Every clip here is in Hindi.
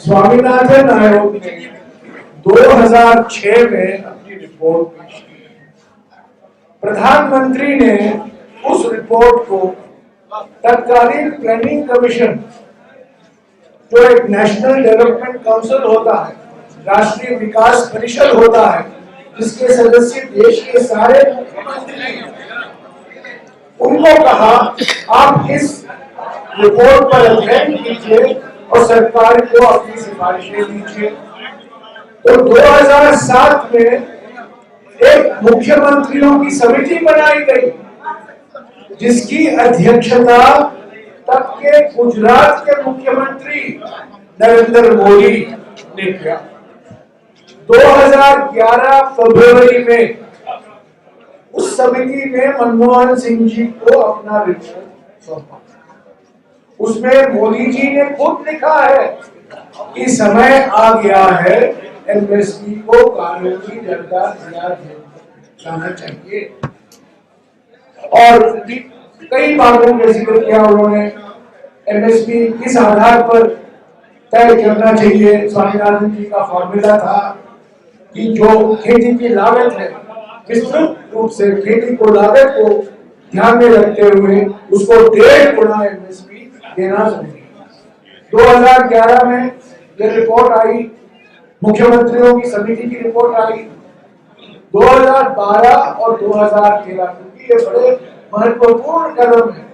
स्वामीनाथन आयोग ने 2006 में अपनी रिपोर्ट पेश की। प्रधानमंत्री ने उस रिपोर्ट को तत्कालीन प्लानिंग कमीशन, जो एक नेशनल डेवलपमेंट काउंसिल होता है, राष्ट्रीय विकास परिषद होता है, जिसके सदस्य देश के सारे मुख्यमंत्री, उनको कहा आप इस रिपोर्ट पर अध्ययन कीजिए और सरकार को अपनी सिफारिशें दीजिए। तो 2007 में एक मुख्यमंत्रियों की समिति बनाई गई, जिसकी अध्यक्षता तब के गुजरात के मुख्यमंत्री नरेंद्र मोदी ने किया। 2011 फरवरी में उस समिति ने मनमोहन सिंह जी को अपना रिपोर्ट सौंपा। उसमें मोदी जी ने खुद लिखा है कि समय आ गया है एमएसपी को कानूनी दर्जा दिया जाना चाहिए, और कई बातों का जिक्र किया उन्होंने। एमएसपी किस आधार पर तय करना चाहिए? स्वामीनाथन जी का फॉर्मूला था कि जो खेती की लागत है, विस्तृत रूप से खेती को लागत को ध्यान में रखते हुए उसको 1.5 गुना एमएसपी देना जरूरी। 2011 में ये रिपोर्ट आई, मुख्यमंत्रियों की समिति की रिपोर्ट आई। 2012 और 2013 क्योंकि ये बड़े महत्वपूर्ण कदम है,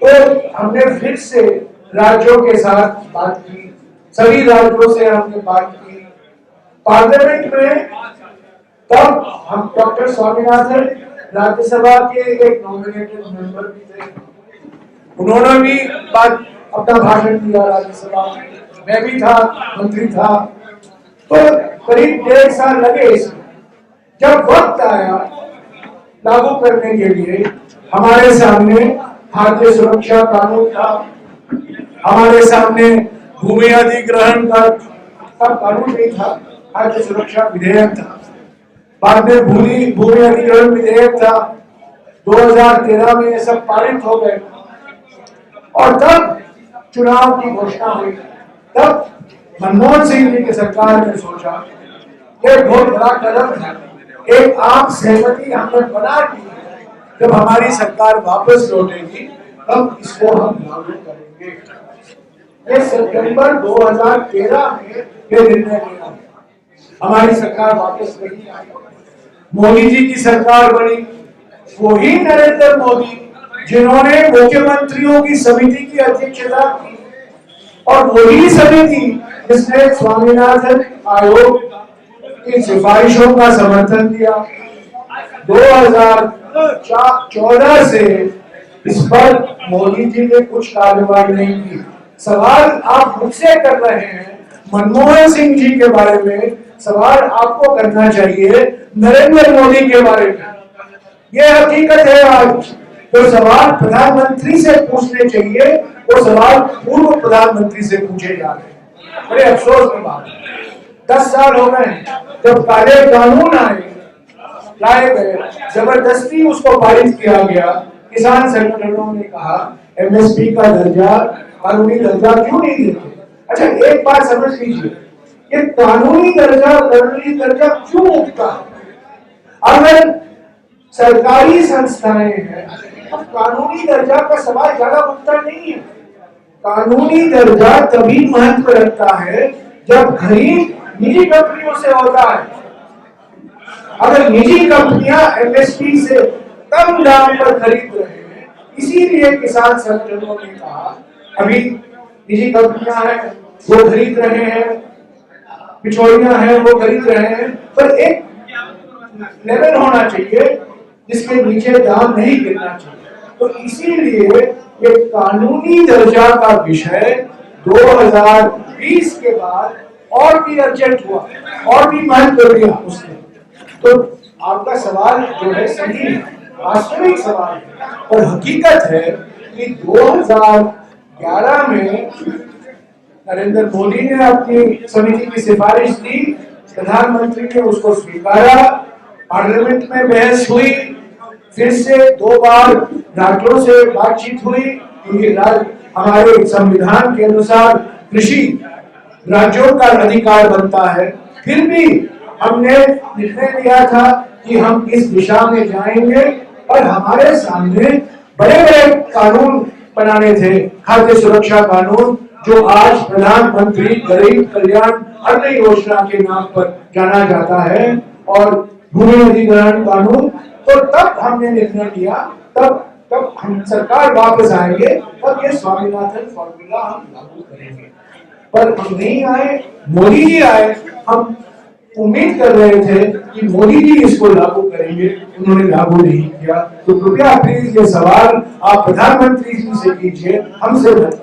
तो हमने फिर से राज्यों के साथ बात की, सभी राज्यों से हमने बात की पार्लियामेंट में। तब हम डॉक्टर स्वामीनाथन राज्यसभा के एक नॉमिनेटेड मेंबर भी थे, उन्होंने भी बात अपना भाषण दिया राज्यसभा में, मैं भी था, मंत्री था। तो करीब 1.5 साल लगे इसमें। जब वक्त आया लागू करने के लिए, हमारे सामने खाद्य सुरक्षा कानून था, हमारे सामने भूमि अधिग्रहण का कानून नहीं था, खाद्य सुरक्षा विधेयक था, बाद में भूमि अधिग्रहण विधेयक था। 2013 में ये सब पारित हो गए और तब चुनाव की घोषणा हुई। तब मनमोहन सिंह जी की सरकार ने सोचा ये बहुत बड़ा कदम है, एक आम सहमति हमने बना दी, जब हमारी सरकार वापस लौटेगी तब इसको हम लागू करेंगे। ये सितंबर 2013 में ये निर्णय लिया। हमारी सरकार वापस नहीं आई, मोदी जी की सरकार बनी। वही नरेंद्र मोदी जिन्होंने मुख्यमंत्रियों की समिति की अध्यक्षता की, और वही समिति जिसने स्वामीनाथन आयोग की सिफारिशों का समर्थन दिया। 2014 से इस पर मोदी जी ने कुछ कार्रवाई नहीं की। सवाल आप मुझसे कर रहे हैं मनमोहन सिंह जी के बारे में, सवाल आपको करना चाहिए नरेंद्र मोदी के बारे में। यह हकीकत है। आज तो सवाल प्रधानमंत्री से पूछने चाहिए, वो सवाल पूर्व प्रधानमंत्री से पूछे जा रहे हैं। बड़े अफसोस की बात है, 10 साल हो गए जब काले कानून लाए गए, जबरदस्ती उसको पारित किया गया। किसान संगठनों ने कहा एमएसपी का दर्जा, कानूनी दर्जा क्यों नहीं देते? अच्छा, एक बात समझ लीजिए, ये कानूनी दर्जा क्यों उठता है? अगर सरकारी संस्थाएं हैं तो कानूनी दर्जा का सवाल ज्यादा उठता नहीं है। कानूनी दर्जा तभी महत्व रखता है जब खरीद निजी कंपनियों से होता है। अगर निजी कंपनियां एमएसपी से कम दाम पर खरीद रहे हैं, इसीलिए किसान संगठनों ने कहा अभी निजी कंपनियां हैं वो खरीद रहे हैं, बिचौलियां हैं वो खरीद रहे हैं, पर एक लेवल होना चाहिए जिसके नीचे दाम नहीं गिरना चाहिए। तो इसीलिए ये कानूनी दर्जा का विषय 2020 के बाद और भी अर्जेंट हुआ, और भी महत्व दिया उसने। तो आपका सवाल जो है सही है, वास्तविक सवाल है, और हकीकत है कि 2011 में नरेंद्र मोदी ने अपनी समिति की सिफारिश दी, प्रधानमंत्री ने उसको स्वीकारा, पार्लियामेंट में बहस हुई, फिर से 2 बार राज्यों से बातचीत हुई, क्योंकि हमारे संविधान के अनुसार कृषि राज्यों का अधिकार बनता है, फिर भी हमने निर्णय लिया था कि हम इस दिशा में जाएंगे और हमारे सामने बड़े बड़े कानून बनाने थे। खाद्य सुरक्षा कानून जो आज प्रधानमंत्री गरीब कल्याण अन्न योजना के नाम पर जाना जाता है, और भूमि अधिग्रहण कानून, तो तब हमने निर्णय लिया, तब हम सरकार वापस आएंगे, तब ये स्वामीनाथन फॉर्मूला हम लागू करेंगे। पर हम नहीं आए, मोदी जी आए। हम उम्मीद कर रहे थे कि मोदी जी इसको लागू करेंगे, उन्होंने लागू नहीं किया। तो कृपया प्लीज ये सवाल आप प्रधानमंत्री जी से कीजिए, हमसे मत